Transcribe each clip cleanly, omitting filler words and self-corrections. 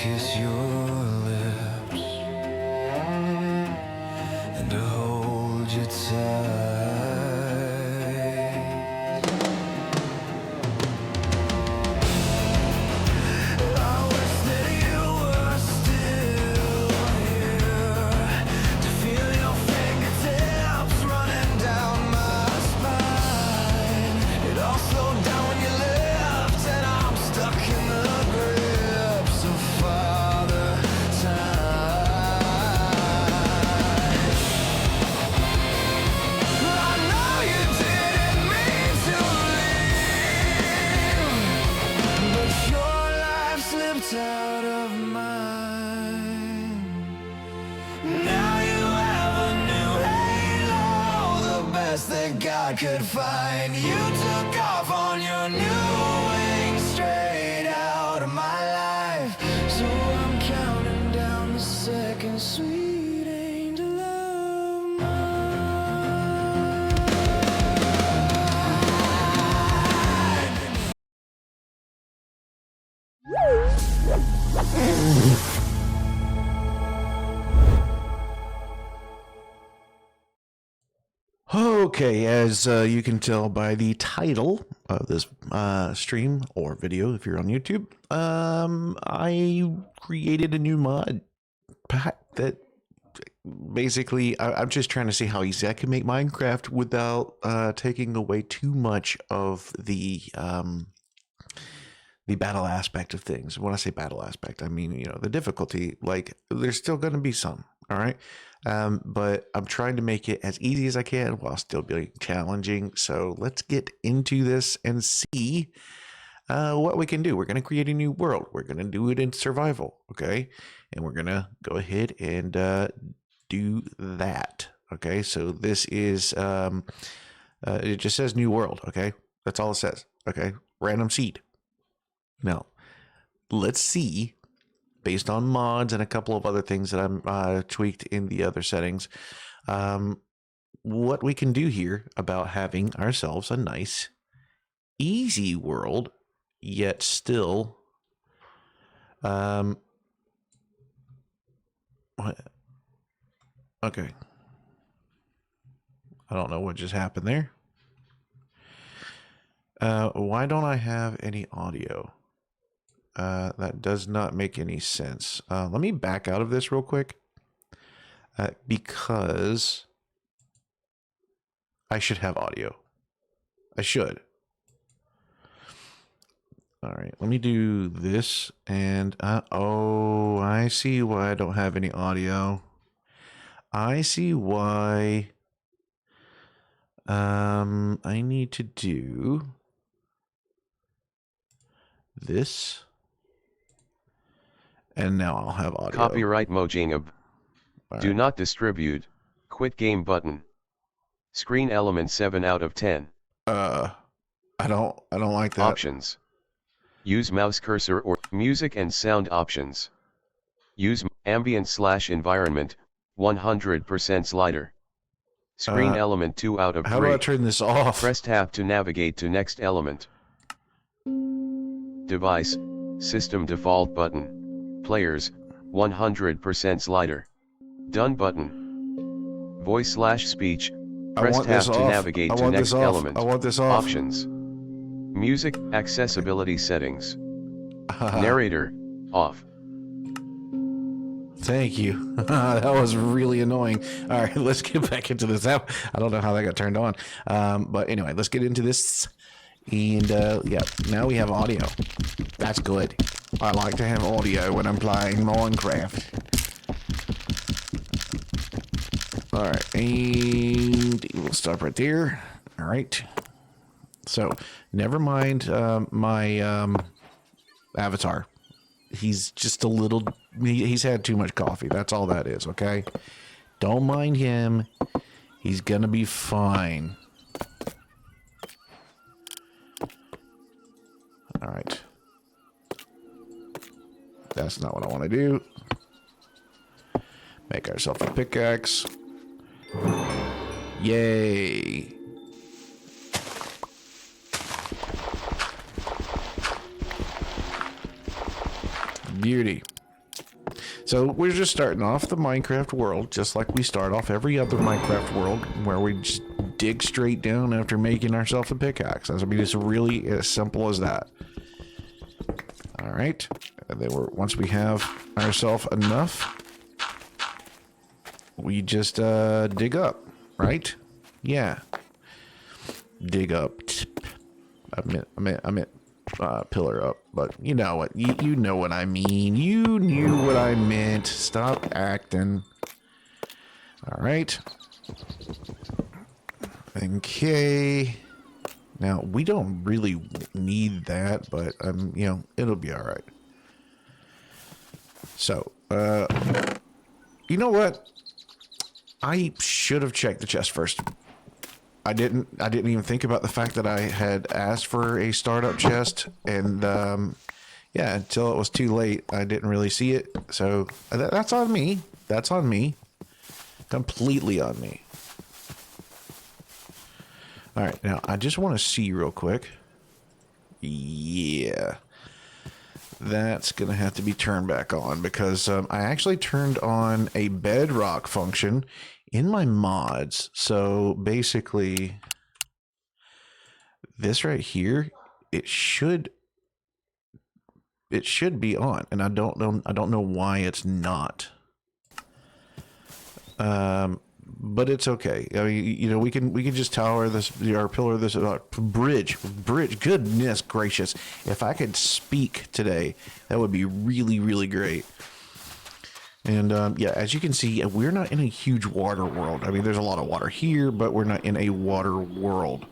kiss your lips and to hold you tight. I wish that you were still here to feel your fingertips running down my spine. It all slowed down when you left, and I'm stuck in the grips of Father Time. I know you didn't mean to leave, but your life slipped out of mine. Now you have a new halo, the best that God could find. You took off on your new wings straight out of my life. So I'm counting down the seconds, sweet angel of mine. Okay, as you can tell by the title of this stream or video, if you're on YouTube, I created a new mod pack that basically I'm just trying to see how easy I can make Minecraft without taking away too much of the battle aspect of things. When I say battle aspect, I mean, you know, the difficulty. Like, there's still going to be some, all right? But I'm trying to make it as easy as I can while still being challenging. So let's get into this and see what we can do. We're going to create a new world. We're going to do it in survival, okay? And we're going to go ahead and do that, okay? So this is, it just says new world, okay? That's all it says, okay? Random seed. Now, let's see, based on mods and a couple of other things that I'm tweaked in the other settings, what we can do here about having ourselves a nice, easy world, yet still, okay. I don't know what just happened there. Why don't I have any audio? That does not make any sense. Let me back out of this real quick because I should have audio. I should. All right, let me do this. And oh, I see why I don't have any audio. I see why I need to do this. And now I'll have audio. Copyright Mojang. Do right. not distribute. Quit game button. Screen element 7 out of 10. I don't like that. Options. Use mouse cursor or music and sound options. Use ambient/environment 100% slider. Screen element 2 out of 3. How do I turn this off? Press tab to navigate to next element. Device, system default button. Players, 100% slider. Done button. Voice/speech. Press tab to navigate to next element. I want this off. Options. Music, accessibility settings. Narrator, off. Thank you. That was really annoying. All right, let's get back into this app. I don't know how that got turned on. But anyway, let's get into this. And yeah, now we have audio. That's good. I like to have audio when I'm playing Minecraft. All right, and we'll stop right there. All right. So, never mind my avatar. He's just a little, he's had too much coffee. That's all that is, okay? Don't mind him. He's gonna be fine. All right. That's not what I want to do. Make ourselves a pickaxe. Yay. Beauty. So we're just starting off the Minecraft world, just like we start off every other Minecraft world, where we just dig straight down after making ourselves a pickaxe. I mean, it's really as simple as that. All right, and then once we have ourselves enough, we just dig up, right? Yeah, dig up. I meant pillar up, but you know what? You know what I mean. You knew what I meant. Stop acting. All right. Okay. Now we don't really need that, but you know, it'll be all right. So, you know what? I should have checked the chest first. I didn't even think about the fact that I had asked for a startup chest, and yeah, until it was too late, I didn't really see it. So that's on me. That's on me. Completely on me. All right, now I just want to see real quick. Yeah. That's going to have to be turned back on because I actually turned on a bedrock function in my mods. So basically, this right here, it should be on, and I don't know why it's not. But it's okay. I mean, you know, we can just tower this, our pillar, this bridge. Goodness gracious! If I could speak today, that would be really great. And yeah, as you can see, we're not in a huge water world. I mean, there's a lot of water here, but we're not in a water world.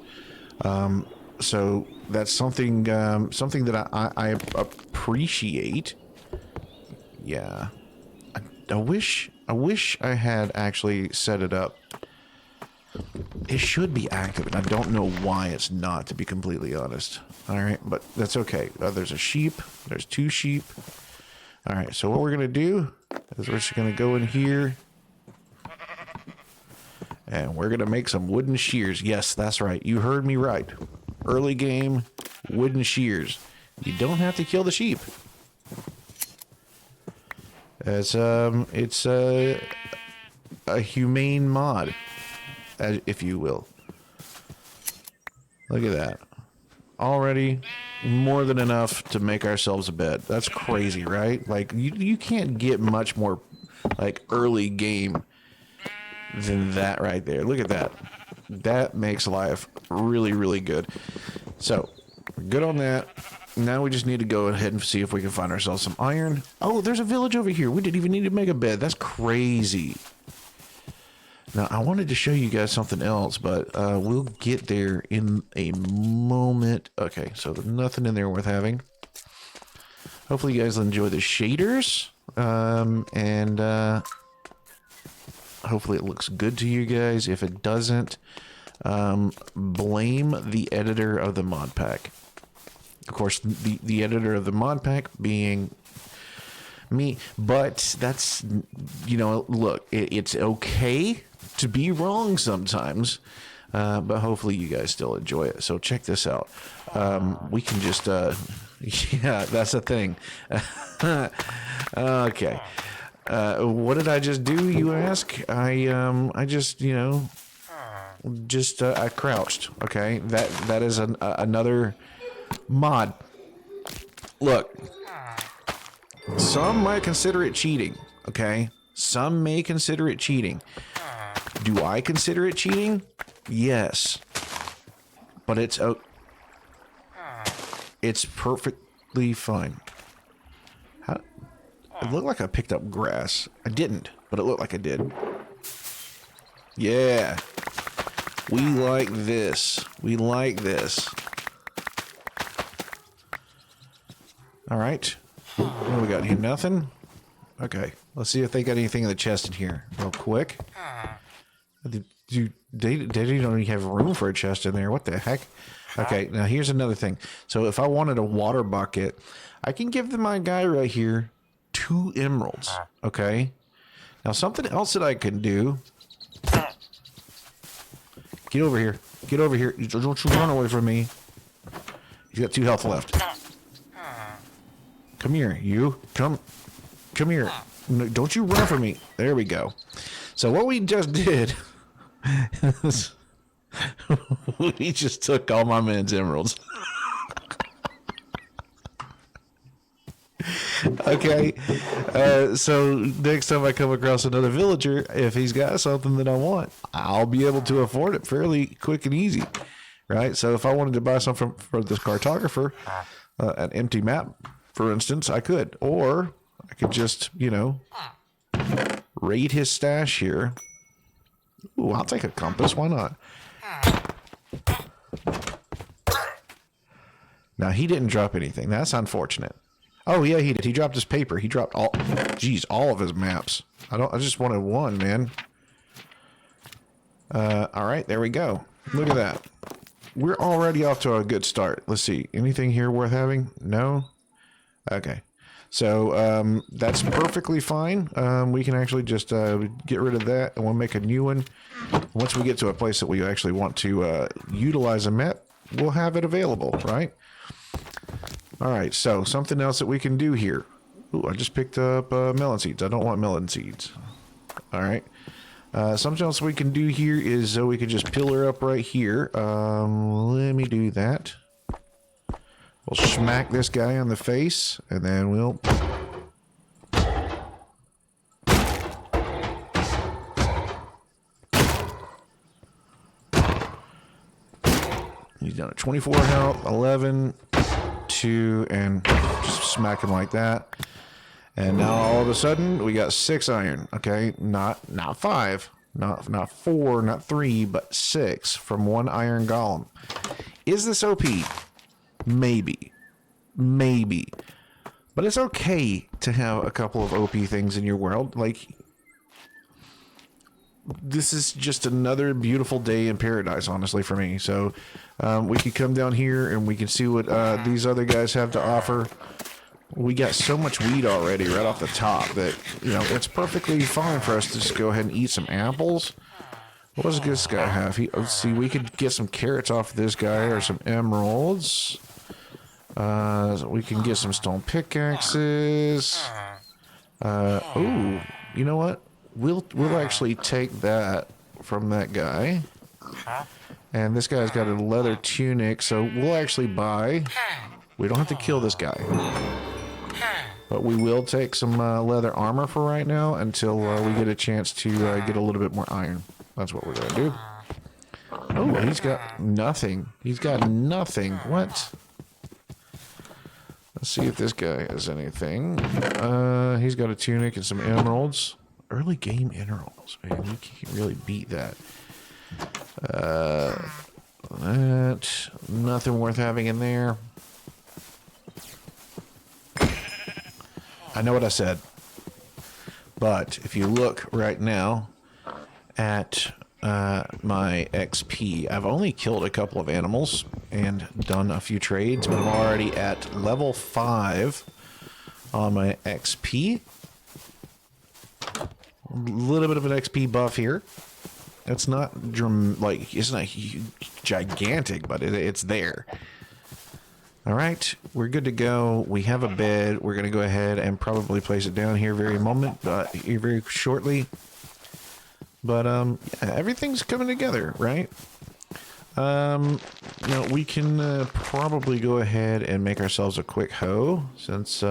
So that's something that I appreciate. Yeah, I wish I had actually set it up. It should be active, and I don't know why it's not, to be completely honest. All right, but that's okay. There's a sheep. There's 2 sheep. All right, so what we're going to do is we're just going to go in here, and we're going to make some wooden shears. Yes, that's right. You heard me right. Early game, wooden shears. You don't have to kill the sheep. It's a humane mod, if you will. Look at that. Already more than enough to make ourselves a bed. That's crazy, right? Like you can't get much more like early game than that right there. Look at that. That makes life really good. So we're good on that. Now we just need to go ahead and see if we can find ourselves some iron. Oh, there's a village over here. We didn't even need to make a bed. That's crazy. Now, I wanted to show you guys something else, but we'll get there in a moment. Okay, so there's nothing in there worth having. Hopefully you guys will enjoy the shaders. And hopefully it looks good to you guys. If it doesn't, blame the editor of the mod pack. Of course, the editor of the mod pack being me, but that's, you know, look, it's okay to be wrong sometimes, but hopefully you guys still enjoy it. So check this out. We can just, yeah, that's a thing. Okay. What did I just do, you ask? I just, you know, I crouched. Okay. That is another mod. Look, some might consider it cheating. Okay. Some may consider it cheating. Do I consider it cheating? Yes. But it's perfectly fine. How? It looked like I picked up grass. I didn't, but it looked like I did. Yeah. We like this. We like this. All right. What do we got here? Nothing? Okay. Let's see if they got anything in the chest in here real quick. They don't even have room for a chest in there. What the heck? Okay, now here's another thing. So if I wanted a water bucket, I can give my guy right here 2 emeralds. Okay. Now something else that I can do. Get over here. Get over here. Don't you run away from me. He's got 2 health left. Come here, you. Come here. No, don't you run from me. There we go. So what we just did is we just took all my men's emeralds. Okay, so next time I come across another villager, if he's got something that I want, I'll be able to afford it fairly quick and easy, right? So if I wanted to buy something for this cartographer, an empty map, for instance, I could. Or I could just, raid his stash here. Ooh, I'll take a compass. Why not? Now, he didn't drop anything. That's unfortunate. Oh, yeah, he did. He dropped his paper. He dropped all of his maps. I just wanted one, man. All right, there we go. Look at that. We're already off to a good start. Let's see. Anything here worth having? No? Okay. So, that's perfectly fine. We can actually just get rid of that, and we'll make a new one. Once we get to a place that we actually want to utilize a map, we'll have it available, right? All right, so something else that we can do here. Ooh, I just picked up melon seeds. I don't want melon seeds. All right. Something else we can do here is we can just pillar up right here. Let me do that. We'll smack this guy on the face, and then we'll... He's down at 24 health, 11... 2, and just smack him like that. And now all of a sudden we got 6 iron. Okay, not 5, not 4, not 3, but 6 from 1 iron golem. Is this OP? Maybe, but it's okay to have a couple of OP things in your world. Like, this is just another beautiful day in paradise, honestly, for me. So we can come down here and we can see what these other guys have to offer. We got so much weed already right off the top that, it's perfectly fine for us to just go ahead and eat some apples. What does this guy have? Let's see, we could get some carrots off of this guy or some emeralds. We can get some stone pickaxes. Ooh, you know what? We'll actually take that from that guy. And this guy's got a leather tunic, so we'll actually buy... We don't have to kill this guy. But we will take some leather armor for right now until we get a chance to get a little bit more iron. That's what we're going to do. Oh, he's got nothing. He's got nothing. What? Let's see if this guy has anything. He's got a tunic and some emeralds. Early game emeralds, man. You can't really beat that. Nothing worth having in there. I know what I said. But if you look right now at my XP, I've only killed a couple of animals and done a few trades, but I'm already at level 5 on my XP. A little bit of an XP buff here. It's not it's not gigantic, but it's there. All right, we're good to go. We have a bed. We're going to go ahead and probably place it down here very shortly. But yeah, everything's coming together, right? We can probably go ahead and make ourselves a quick hoe since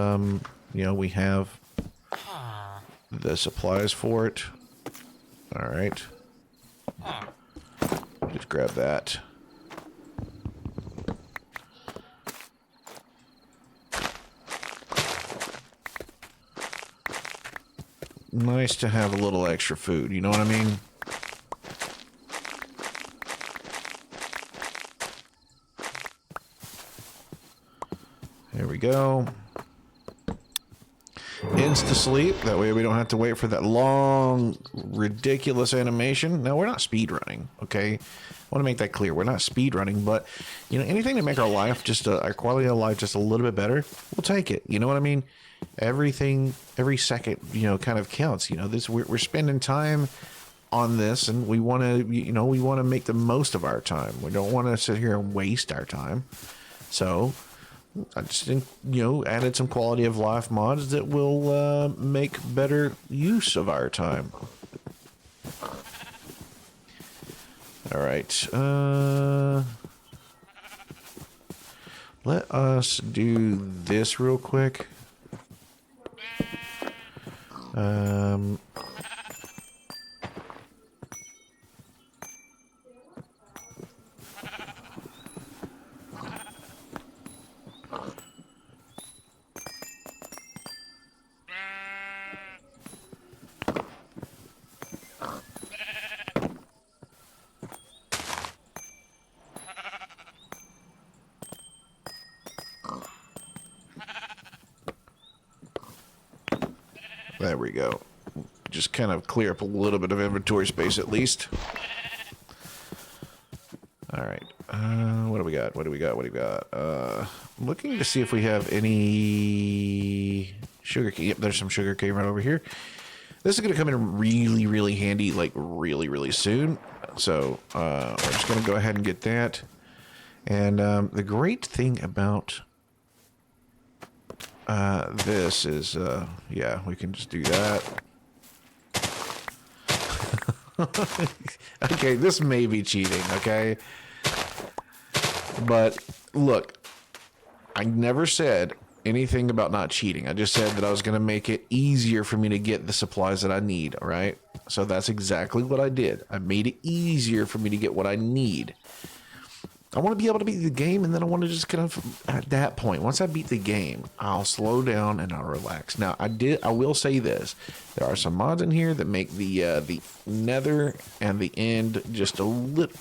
we have the supplies for it. All right. Just grab that. Nice to have a little extra food, you know what I mean? There we go. Insta sleep. That way we don't have to wait for that long, ridiculous animation. No, we're not speed running, okay? I want to make that clear. We're not speed running, but anything to make our life our quality of life just a little bit better, we'll take it. You know what I mean? Everything, every second, kind of counts. We're spending time on this, and we want to, we want to make the most of our time. We don't want to sit here and waste our time. So I just think, you know, added some quality of life mods that will make better use of our time. All right. Let us do this real quick. There we go. Just kind of clear up a little bit of inventory space at least. All right. What do we got? What do we got? What do we got? I'm looking to see if we have any sugar cane. Yep, there's some sugar cane right over here. This is going to come in really, really handy, like really, really soon. So we're just going to go ahead and get that. And the great thing about this is, yeah, we can just do that. Okay, this may be cheating, okay? But look, I never said anything about not cheating. I just said that I was going to make it easier for me to get the supplies that I need, all right? So that's exactly what I did. I made it easier for me to get what I need. I want to be able to beat the game, and then I want to just kind of, at that point, once I beat the game, I'll slow down and I'll relax. Now, I will say this. There are some mods in here that make the nether and the end just a little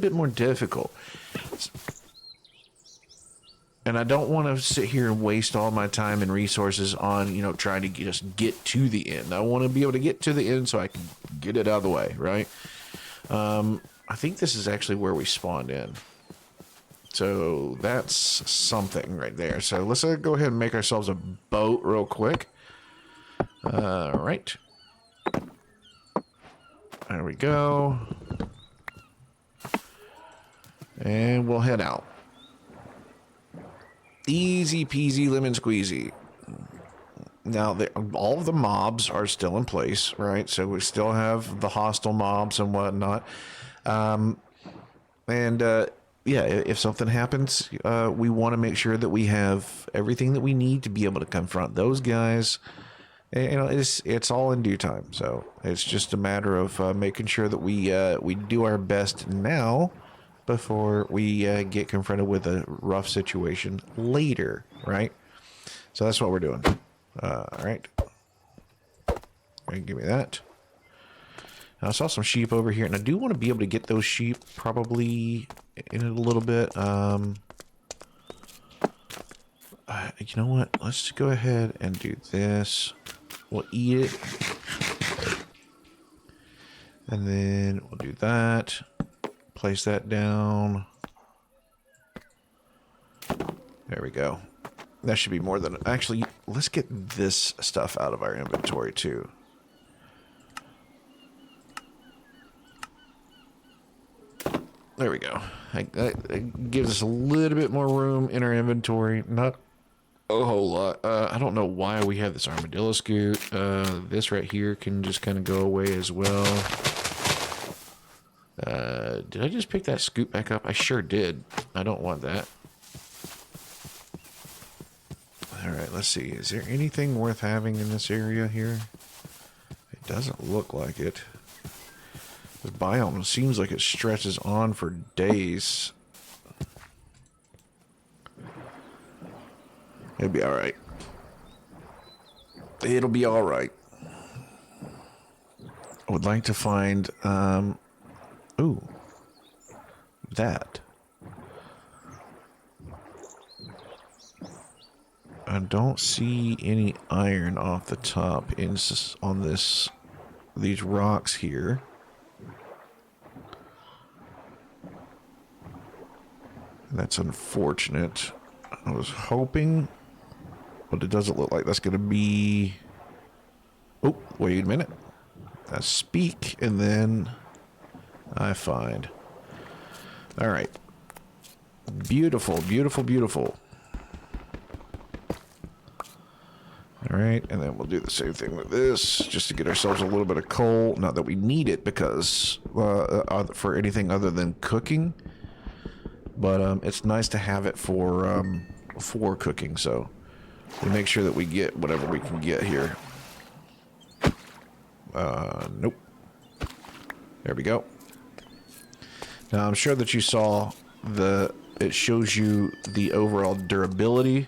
bit more difficult. And I don't want to sit here and waste all my time and resources on, you know, trying to just get to the end. I want to be able to get to the end so I can get it out of the way, right? I think this is actually where we spawned in. So that's something right there. So let's go ahead and make ourselves a boat real quick. All right. There we go. And we'll head out. Easy peasy lemon squeezy. Now, all of the mobs are still in place, right? So we still have the hostile mobs and whatnot. Yeah, if something happens, we want to make sure that we have everything that we need to be able to confront those guys. And, you know, it's all in due time. So it's just a matter of making sure that we do our best now before we get confronted with a rough situation later, right? So that's what we're doing. All right. Give me that. I saw some sheep over here, and I do want to be able to get those sheep probably in a little bit. You know what? Let's go ahead and do this. We'll eat it. And then we'll do that. Place that down. There we go. That should be more than... Actually, let's get this stuff out of our inventory, too. There we go. It gives us a little bit more room in our inventory. Not a whole lot. I don't know why we have this armadillo scoot. This right here can just kind of go away as well. Did I just pick that scoot back up? I sure did. I don't want that. Alright, let's see. Is there anything worth having in this area here? It doesn't look like it. This biome seems like it stretches on for days. It'll be alright. It'll be alright. I would like to find, ooh. That. I don't see any iron off the top on these rocks here. That's unfortunate. I was hoping, but it doesn't look like that's going to be... Oh, wait a minute. I speak, and then I find. All right. Beautiful, beautiful, beautiful. All right, and then we'll do the same thing with this, just to get ourselves a little bit of coal. Not that we need it because for anything other than cooking, but it's nice to have it for cooking. So we make sure that we get whatever we can get here. Nope. There we go. Now I'm sure that you saw it shows you the overall durability.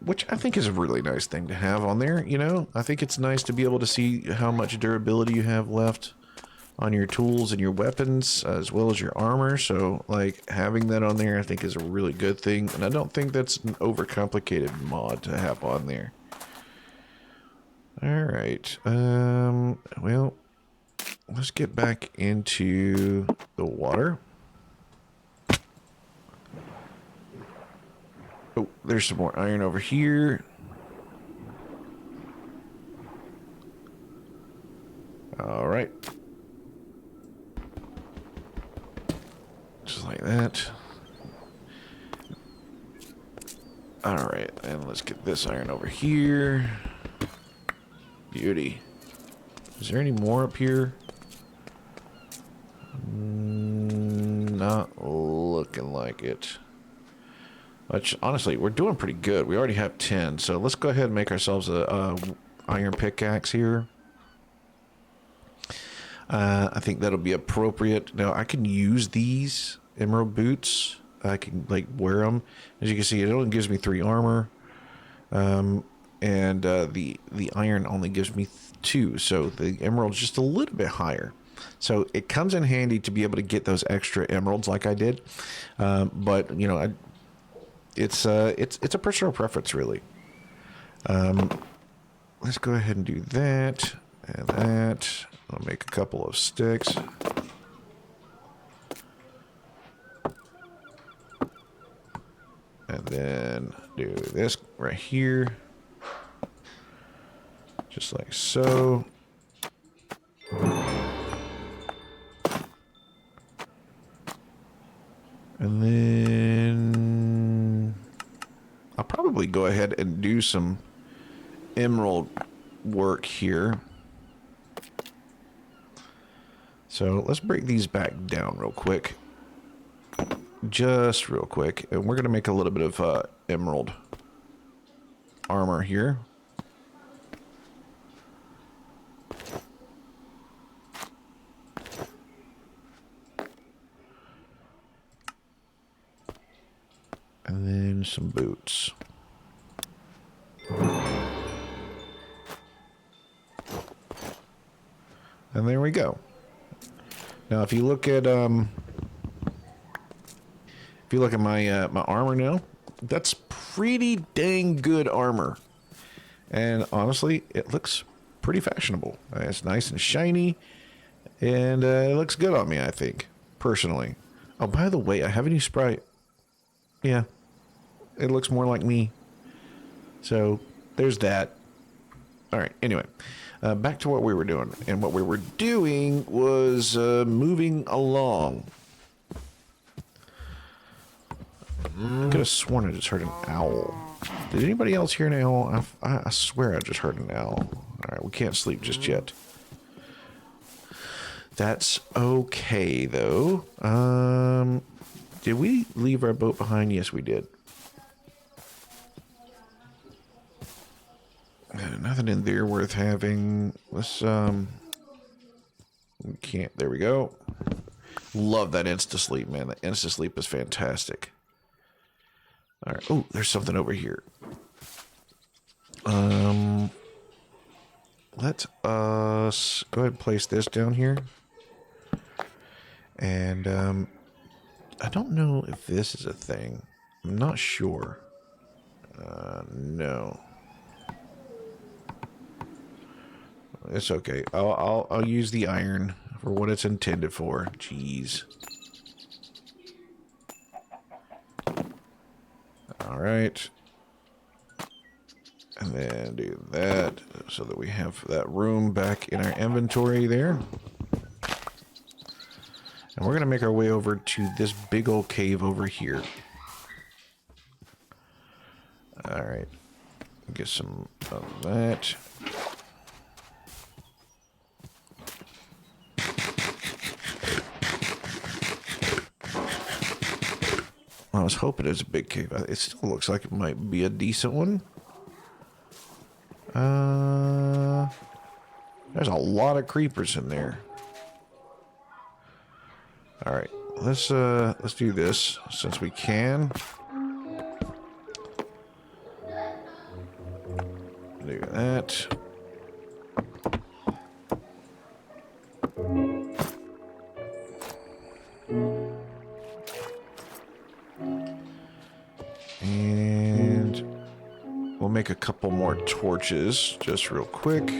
Which I think is a really nice thing to have on there, you know? I think it's nice to be able to see how much durability you have left on your tools and your weapons, as well as your armor. So, like, having that on there I think is a really good thing, and I don't think that's an overcomplicated mod to have on there. Alright, well, let's get back into the water. Oh, there's some more iron over here. All right. Just like that. All right, and let's get this iron over here. Beauty. Is there any more up here? Not looking like it. Which, honestly, we're doing pretty good. We already have 10, so let's go ahead and make ourselves a iron pickaxe here. I think that'll be appropriate. Now, I can use these emerald boots. I can, like, wear them. As you can see, it only gives me 3 armor. And the iron only gives me 2, so the emerald's just a little bit higher. So it comes in handy to be able to get those extra emeralds like I did. But, you know, it's a personal preference, really. Let's go ahead and do that and that. I'll make a couple of sticks. And then do this right here. Just like so. And then I'll probably go ahead and do some emerald work here. So let's break these back down real quick. Just real quick. And we're going to make a little bit of emerald armor here. And then some boots. And there we go. Now, if you look at my my armor now, that's pretty dang good armor. And honestly, it looks pretty fashionable. It's nice and shiny, and it looks good on me, I think, personally. Oh, by the way, I have a new sprite. Yeah, it looks more like me. So there's that. All right. Anyway, back to what we were doing, and what we were doing was moving along. I could have sworn I just heard an owl. Did anybody else hear an owl? I swear I just heard an owl. All right, we can't sleep just yet. That's okay, though. Did we leave our boat behind? Yes, we did. Nothing in there worth having. Let's, we can't. There we go. Love that insta-sleep, man. That insta-sleep is fantastic. All right. Oh, there's something over here. Let us go ahead and place this down here. And, I don't know if this is a thing. I'm not sure. No. It's okay. I'll use the iron for what it's intended for. Jeez. All right. And then do that so that we have that room back in our inventory there. And we're going to make our way over to this big old cave over here. Alright. Get some of that. I was hoping it was a big cave. It still looks like it might be a decent one. There's a lot of creepers in there. All right, let's do this since we can. Do that. And we'll make a couple more torches just real quick.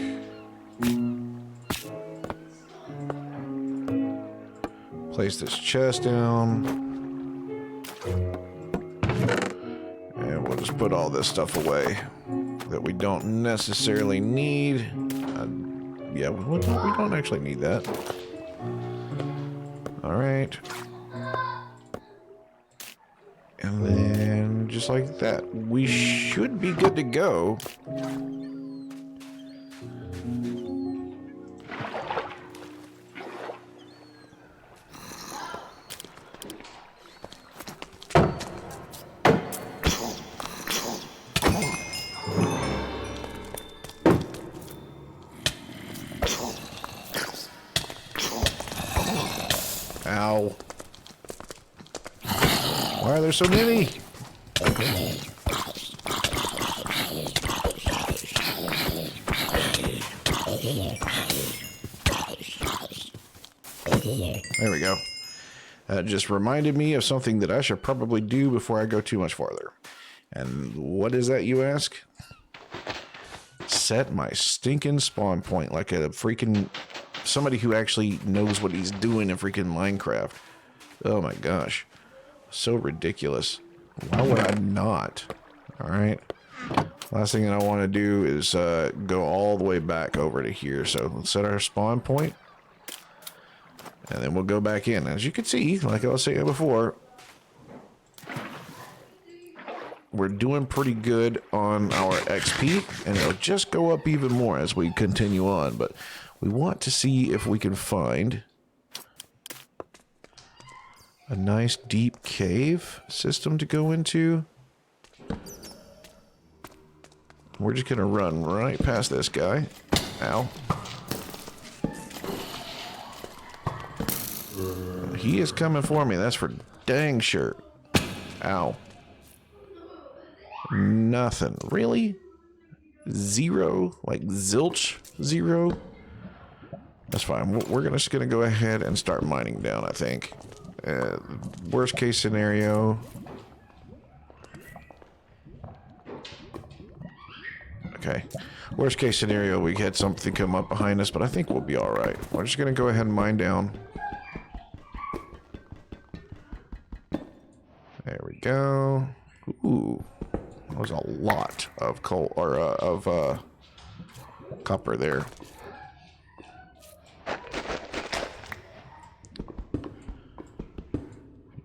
Place this chest down. And we'll just put all this stuff away that we don't necessarily need. Yeah, we don't actually need that. All right. And then just like that, we should be good to go. Ow. Why are there so many? There we go. That just reminded me of something that I should probably do before I go too much farther. And what is that, you ask? Set my stinking spawn point like a freaking... somebody who actually knows what he's doing in freaking Minecraft. Oh my gosh. So ridiculous. Why would I not? Alright. Last thing that I want to do is go all the way back over to here. So let's set our spawn point. And then we'll go back in. As you can see, like I was saying before, we're doing pretty good on our XP. And it'll just go up even more as we continue on. But we want to see if we can find a nice deep cave system to go into. We're just going to run right past this guy. Ow. He is coming for me, that's for dang sure. Ow. Nothing. Really? Zero? Like zilch? Zero? That's fine. We're just going to go ahead and start mining down, I think. Worst case scenario. Okay. Worst case scenario, we had something come up behind us, but I think we'll be alright. We're just going to go ahead and mine down. There we go. Ooh. That was a lot of coal, or copper there.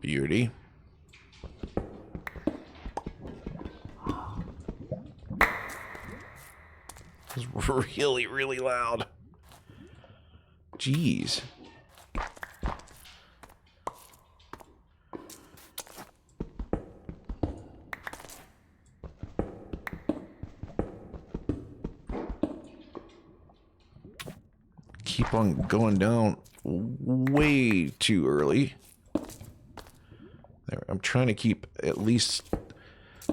Beauty. It's really, really loud. Jeez. Keep on going down way too early. There, I'm trying to keep at least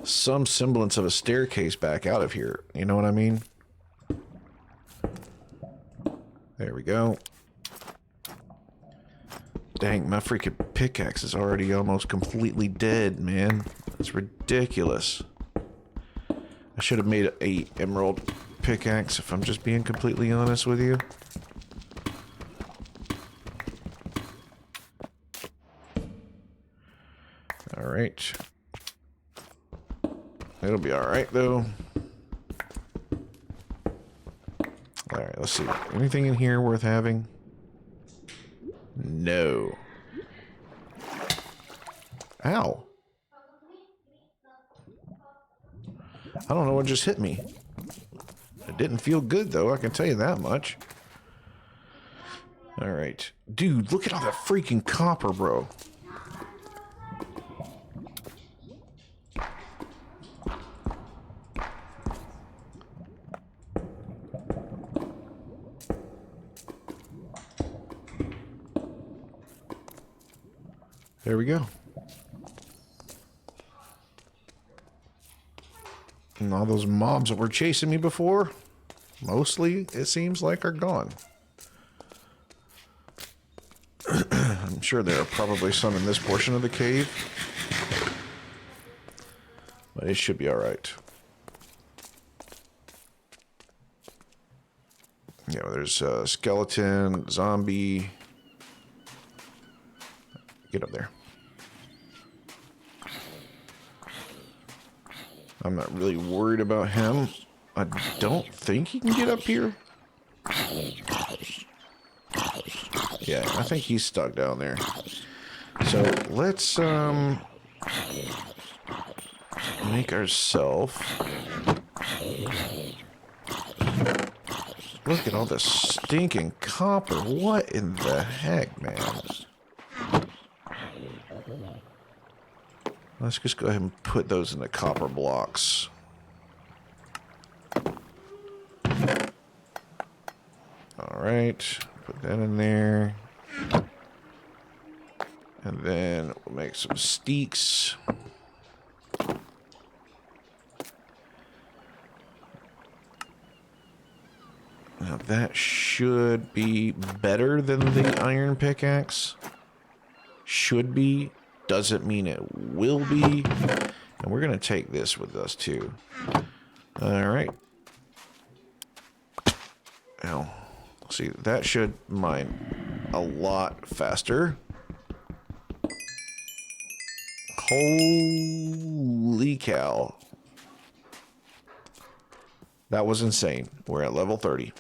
some semblance of a staircase back out of here. You know what I mean? There we go. Dang, my freaking pickaxe is already almost completely dead, man. That's ridiculous. I should have made a emerald pickaxe, if I'm just being completely honest with you. Alright. It'll be alright, though. Alright, let's see. Anything in here worth having? No. Ow. I don't know what just hit me. It didn't feel good, though. I can tell you that much. All right. Dude, look at all that freaking copper, bro. There we go. And all those mobs that were chasing me before, mostly, it seems like, are gone. I'm sure there are probably some in this portion of the cave. But it should be alright. Yeah, there's a skeleton, zombie. Get up there. I'm not really worried about him. I don't think he can get up here. Yeah, I think he's stuck down there. So let's make ourselves. Look at all this stinking copper. What in the heck, man? Let's just go ahead and put those in the copper blocks. Alright, put that in there. And then we'll make some steaks. Now that should be better than the iron pickaxe. Should be. Doesn't mean it will be. And we're going to take this with us too. Alright. Now, see, that should mine a lot faster. Holy cow. That was insane. We're at level 30.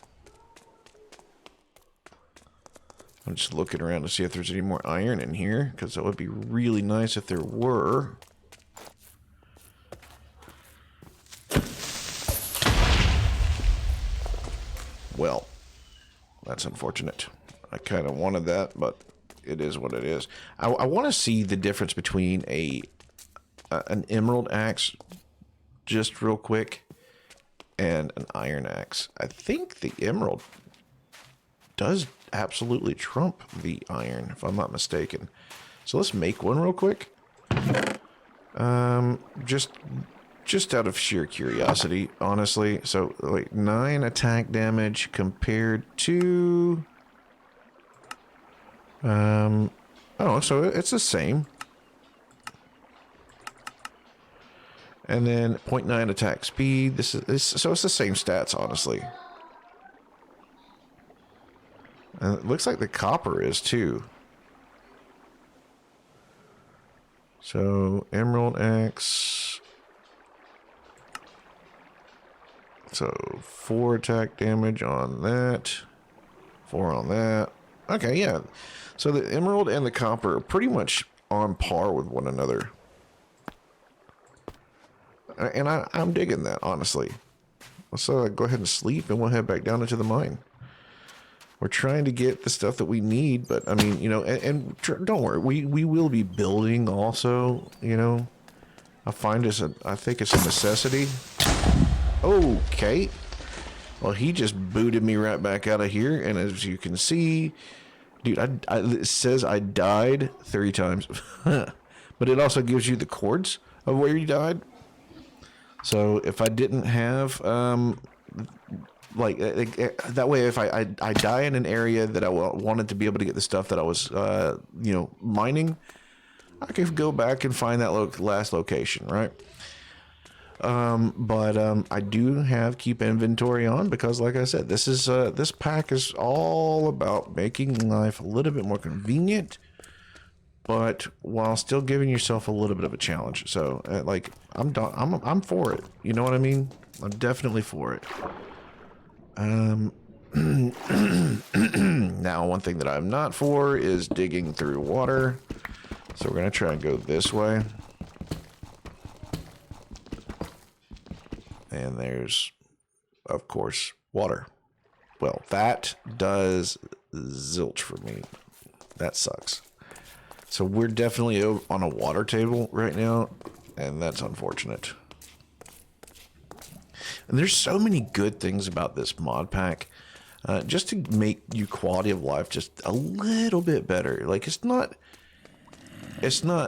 I'm just looking around to see if there's any more iron in here, because that would be really nice if there were. Well, that's unfortunate. I kind of wanted that, but it is what it is. I want to see the difference between an emerald axe, just real quick, and an iron axe. I think the emerald does absolutely trump the iron, if I'm not mistaken. So let's make one real quick. Just out of sheer curiosity, honestly. So like 9 attack damage compared to oh, so it's the same. And then 0.9 attack speed. This is so it's the same stats, honestly. And it looks like the copper is too. So Emerald Axe. So 4 attack damage on that. 4 on that. Okay, yeah. So the emerald and the copper are pretty much on par with one another. And I'm digging that, honestly. Let's go ahead and sleep and we'll head back down into the mine. We're trying to get the stuff that we need, but I mean, you know, and don't worry, we will be building also, you know. I think it's a necessity. Okay. Well, he just booted me right back out of here, and as you can see, dude, it says I died 30 times. But it also gives you the chords of where you died. So if I didn't have that way, if I die in an area that I wanted to be able to get the stuff that I was you know, mining, I could go back and find that last location, right? But I do have keep inventory on because, like I said, this pack is all about making life a little bit more convenient, but while still giving yourself a little bit of a challenge. So like I'm for it. You know what I mean? I'm definitely for it. Now, one thing that I'm not for is digging through water. So we're going to try and go this way. And there's, of course, water. Well, that does zilch for me. That sucks. So we're definitely on a water table right now, and that's unfortunate. And there's so many good things about this mod pack, just to make your quality of life just a little bit better. Like, it's not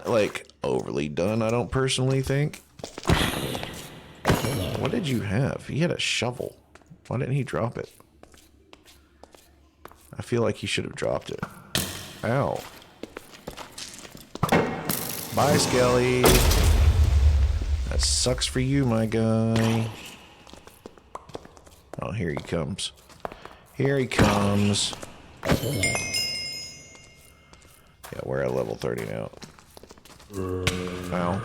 like overly done, I don't personally think. What did you have? He had a shovel. Why didn't he drop it? I feel like he should have dropped it. Ow. Bye, Skelly. That sucks for you, my guy. Oh, here he comes. Here he comes. Yeah, we're at level 30 now. Ow.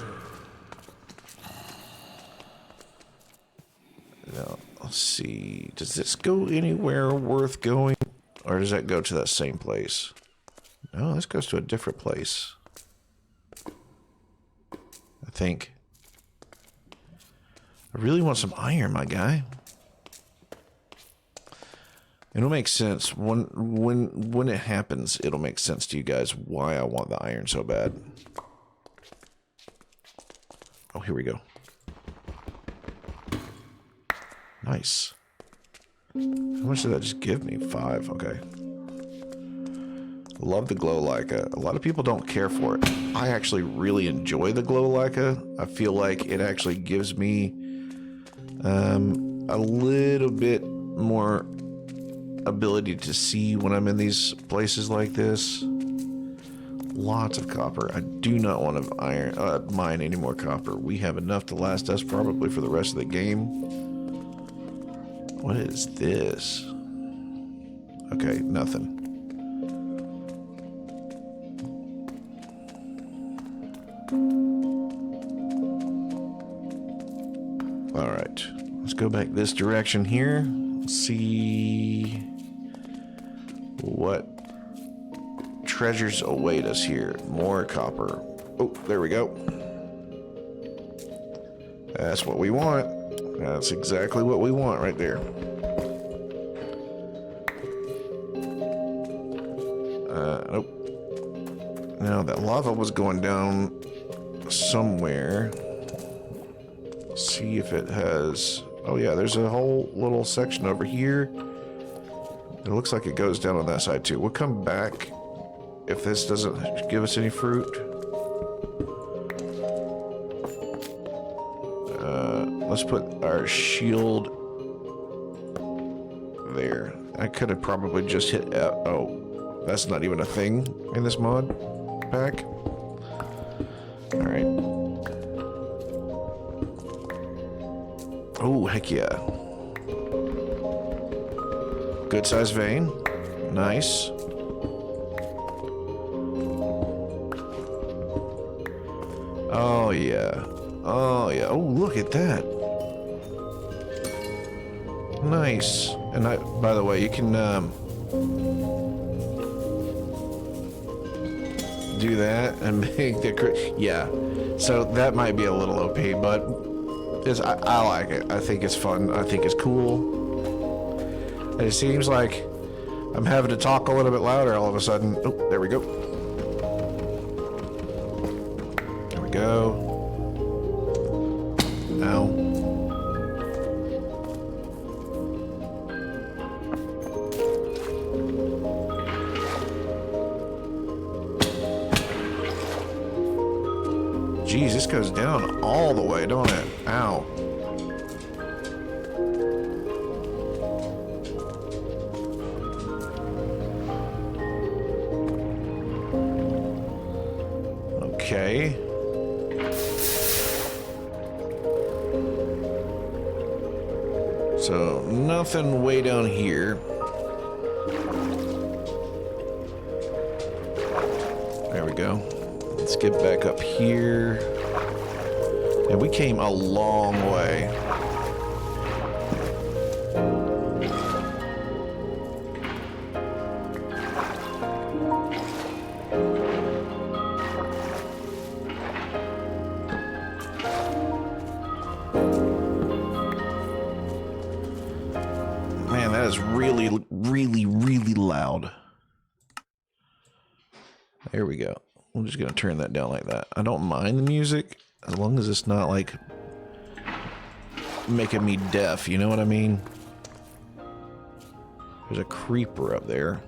Now, let's see. Does this go anywhere worth going? Or does that go to that same place? No, this goes to a different place. I think. I really want some iron, my guy. It'll make sense when it happens. It'll make sense to you guys why I want the iron so bad. Oh, here we go. Nice. How much did that just give me? 5. Okay. Love the glow Leica. A lot of people don't care for it. I actually really enjoy the glow Leica. I feel like it actually gives me a little bit more ability to see when I'm in these places like this. Lots of copper. I do not want to mine any more copper. We have enough to last us probably for the rest of the game. What is this? Okay, nothing. All right, let's go back this direction here. See what treasures await us here. More copper. Oh, there we go. That's what we want. That's exactly what we want right there. Nope. Now that lava was going down somewhere. See if it has... Oh yeah, there's a whole little section over here. It looks like it goes down on that side too. We'll come back if this doesn't give us any fruit. Let's put our shield there. I could have probably just hit... oh, that's not even a thing in this mod pack. Alright. Oh, heck yeah. Good size vein. Nice. Oh, yeah. Oh, yeah. Oh, look at that. Nice. And by the way, you can do that and make the... Yeah. So that might be a little OP, but I like it. I think it's fun. I think it's cool. And it seems like I'm having to talk a little bit louder all of a sudden. Oh, there we go. There we go. Ow. Jeez, this goes down all the way, don't it? Ow. Okay. So, nothing way down here. There we go. Let's get back up here. And we came a long way. There we go. I'm just going to turn that down like that. I don't mind the music as long as it's not like making me deaf, you know what I mean? There's a creeper up there.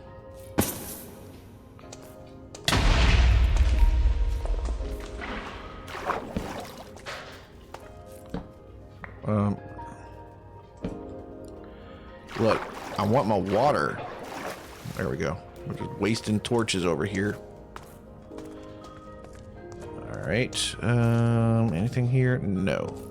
Look, I want my water. There we go. We're just wasting torches over here. All right. Anything here? No.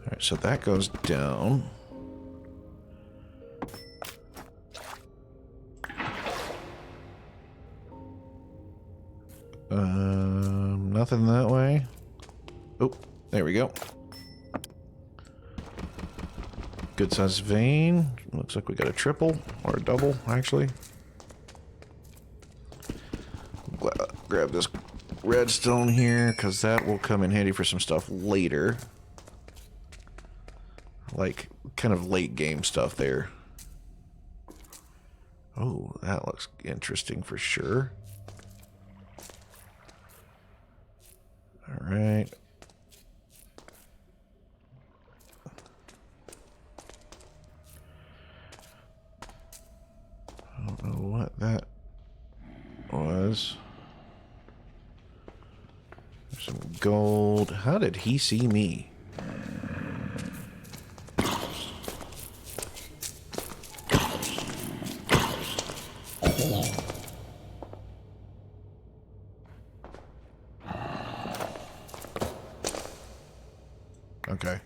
All right, so that goes down. Nothing that way. Oh, there we go. Good size vein. Looks like we got a triple or a double, actually. Grab this redstone here because that will come in handy for some stuff later. Like kind of late game stuff there. Oh, that looks interesting for sure. All right. I don't know what that was. There's some gold. How did he see me? Okay.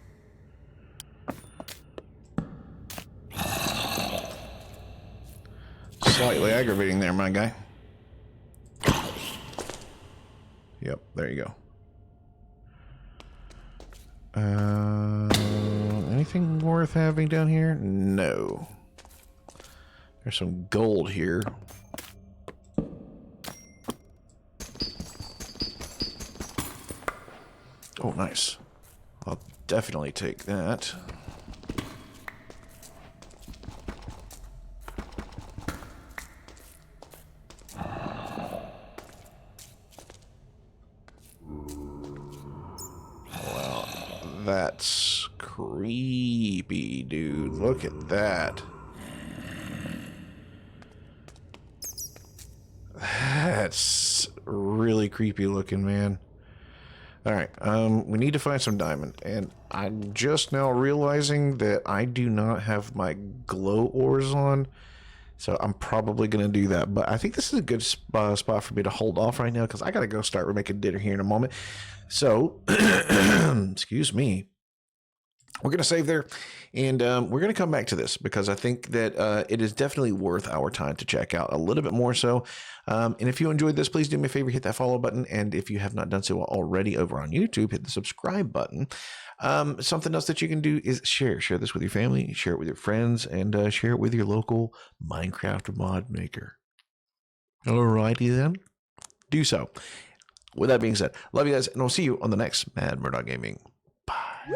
Slightly aggravating there, my guy. Yep, there you go. Anything worth having down here? No. There's some gold here. Oh, nice. I'll definitely take that. Wow, that's creepy, dude. Look at that. That's really creepy looking, man. All right, we need to find some diamond, and I'm just now realizing that I do not have my glow ores on, so I'm probably going to do that. But I think this is a good spot for me to hold off right now because I got to go start making dinner here in a moment. So, excuse me. We're going to save there, and we're going to come back to this because I think that it is definitely worth our time to check out a little bit more so. And if you enjoyed this, please do me a favor, hit that follow button. And if you have not done so already over on YouTube, hit the subscribe button. Something else that you can do is share this with your family, share it with your friends, and share it with your local Minecraft mod maker. Alrighty then, do so. With that being said, love you guys, and we'll see you on the next Mad Murdock Gaming. Bye.